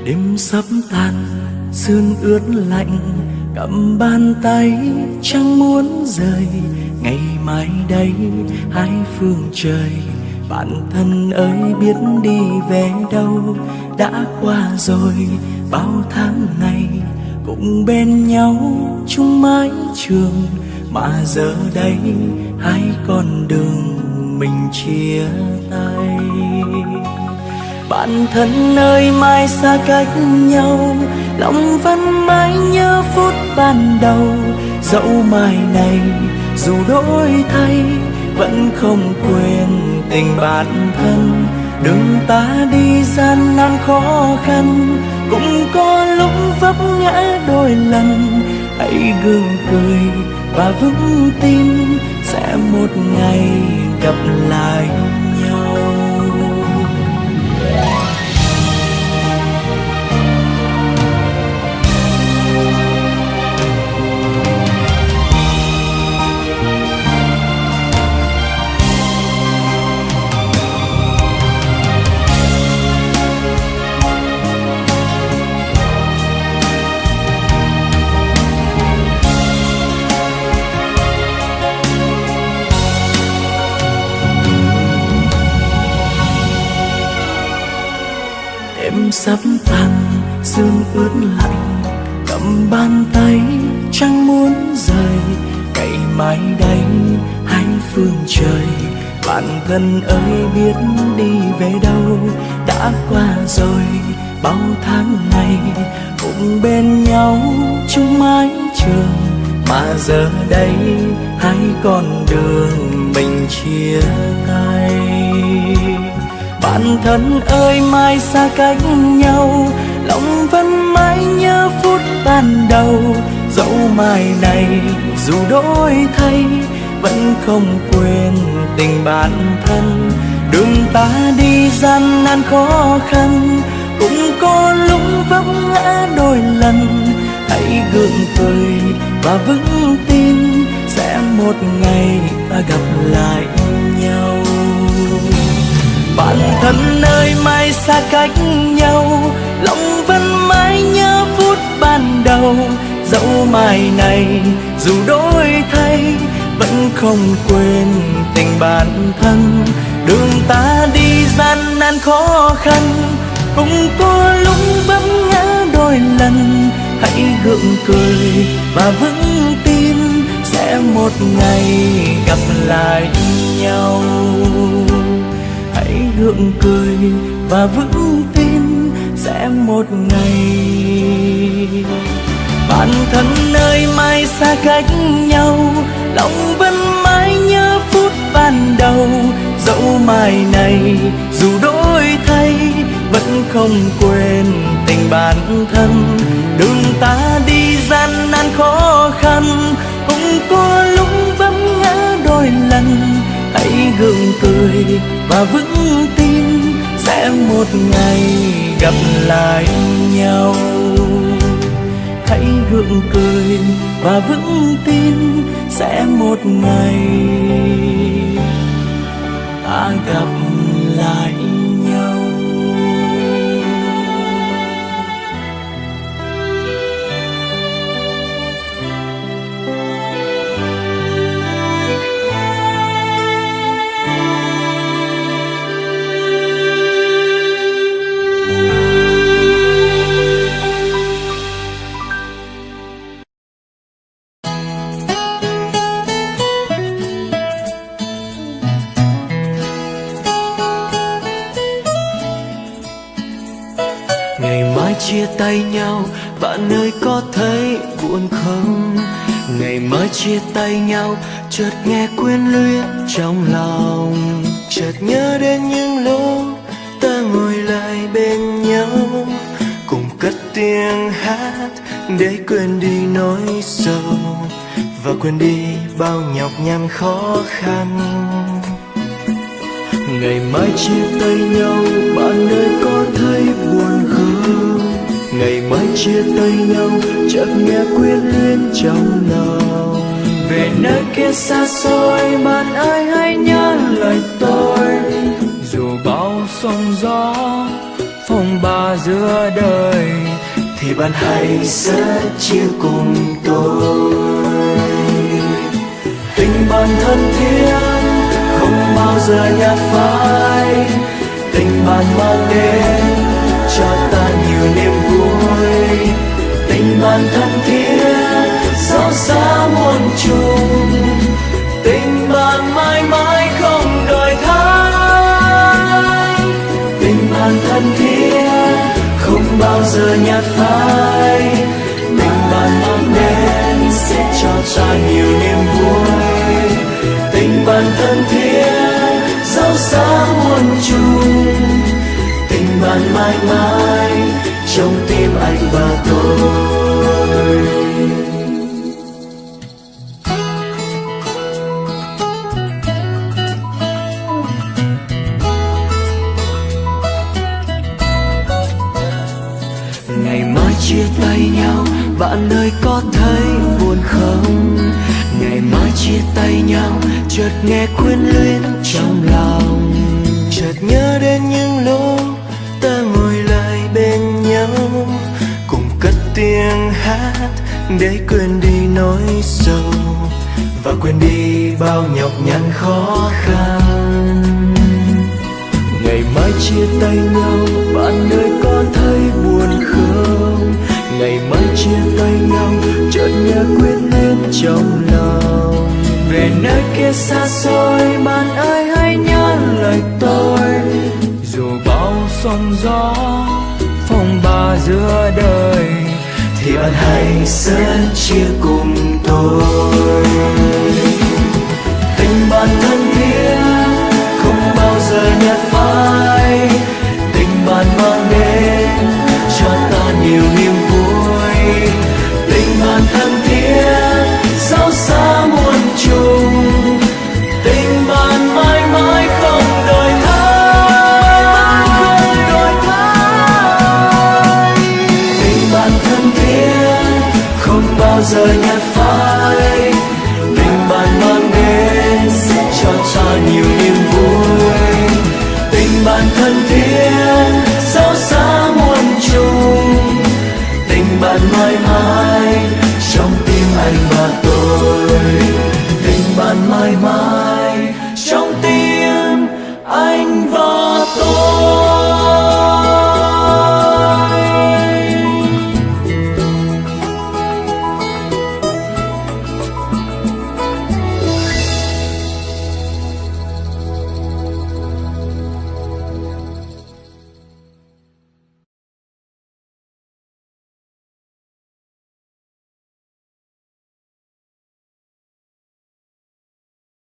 Đêm sắp tàn, sương ướt lạnh, cầm bàn tay chẳng muốn rời. Ngày mai đây hai phương trời, bạn thân ơi biết đi về đâu. Đã qua rồi bao tháng ngày, cùng bên nhau chung mái trường, mà giờ đây hai con đường mình chia tay. Bạn thân ơi mai xa cách nhau, lòng vẫn mãi nhớ phút ban đầu. Dẫu mai này dù đổi thay, vẫn không quên tình bạn thân. Đường ta đi gian nan khó khăn, cũng có lúc vấp ngã đôi lần. Hãy gượng cười và vững tin, sẽ một ngày gặp lại nhau. Đêm sắp tàn, sương ướt lạnh, cầm bàn tay chẳng muốn rời. Ngày mai đây hai phương trời, bạn thân ơi biết đi về đâu. Đã qua rồi bao tháng ngày, cùng bên nhau chung mái trường, mà giờ đây hai con đường mình chia tay. Bạn thân ơi mai xa cách nhau, lòng vẫn mãi nhớ phút ban đầu. Dẫu mai này dù đổi thay, vẫn không quên tình bạn thân. Đường ta đi gian nan khó khăn, cũng có lúc vấp ngã đôi lần. Hãy gượng cười và vững tin, sẽ một ngày ta gặp lại nhau. Bạn thân ơi mai xa cách nhau, lòng vẫn mãi nhớ phút ban đầu. Dẫu mai này dù đổi thay, vẫn không quên tình bạn thân. Đường ta đi gian nan khó khăn, cũng có lúc vấp ngã đôi lần. Hãy gượng cười và vững tin, sẽ một ngày gặp lại nhau. Hãy gượng cười và vững tin, sẽ một ngày. Bạn thân ơi mai xa cách nhau, lòng vẫn mãi nhớ phút ban đầu. Dẫu mai này dù đổi thay, vẫn không quên tình bạn thân. Đường ta đi gian nan khó khăn, cũng có lúc vấp ngã đôi lần. Hãy gượng cười và vững tin, sẽ một ngày gặp lại nhau. Hãy gượng cười và vững tin, sẽ một ngày ta gặp lại nhau. Chia tay nhau, bạn ơi có thấy buồn không? Ngày mới chia tay nhau, chợt nghe quyến luyến trong lòng. Chợt nhớ đến những lúc ta ngồi lại bên nhau, cùng cất tiếng hát để quên đi nỗi sầu, và quên đi bao nhọc nhằn khó khăn. Ngày mai chia tay nhau, bạn ơi có thấy buồn không? Ngày mai chia tay nhau, chợt nghe quyến luyến trong lòng. Về nơi kia xa xôi, bạn ơi hãy nhớ lời tôi. Dù bao sóng gió phong ba giữa đời thì bạn hãy sớt chia cùng tôi. Tình bạn thân thiết không bao giờ nhạt phai, tình bạn mang đến cho ta nhiều niềm vui. Tình bạn thân thiết dẫu xa muôn trùng, tình bạn mãi mãi không đổi thay. Tình bạn thân thiết không bao giờ nhạt phai, tình bạn mang đến sẽ cho ta nhiều niềm vui. Tình bạn thân thiết dẫu xa muôn trùng, tình bạn mãi mãi trong tim anh và tôi. Ngày mai chia tay nhau, bạn ơi có thấy buồn không? Ngày mai chia tay nhau, chợt nghe quyến luyến trong lòng. Chợt nhớ đến những lúc ta ngồi lại bên nhau, cùng cất tiếng hát để quên đi nỗi sầu và quên đi bao nhọc nhằn khó khăn. Ngày mai chia tay nhau, bạn ơi có thấy buồn không? Ngày mai chia tay nhau, chợt nhớ quyến luyến trong lòng. Về nơi kia xa xôi, bạn ơi hãy nhớ lời tôi. Dù bao sóng gió phong ba giữa đời, thì bạn hãy sớt chia cùng tôi. Tình bạn thân thiết không bao giờ nhạt phai, tình bạn mang đến cho ta nhiều niềm vui. Tình bạn thân thiết dẫu xa muôn trùng, tình bạn mãi mãi không đổi thay. Tình bạn thân thiết không bao giờ nhạt phai,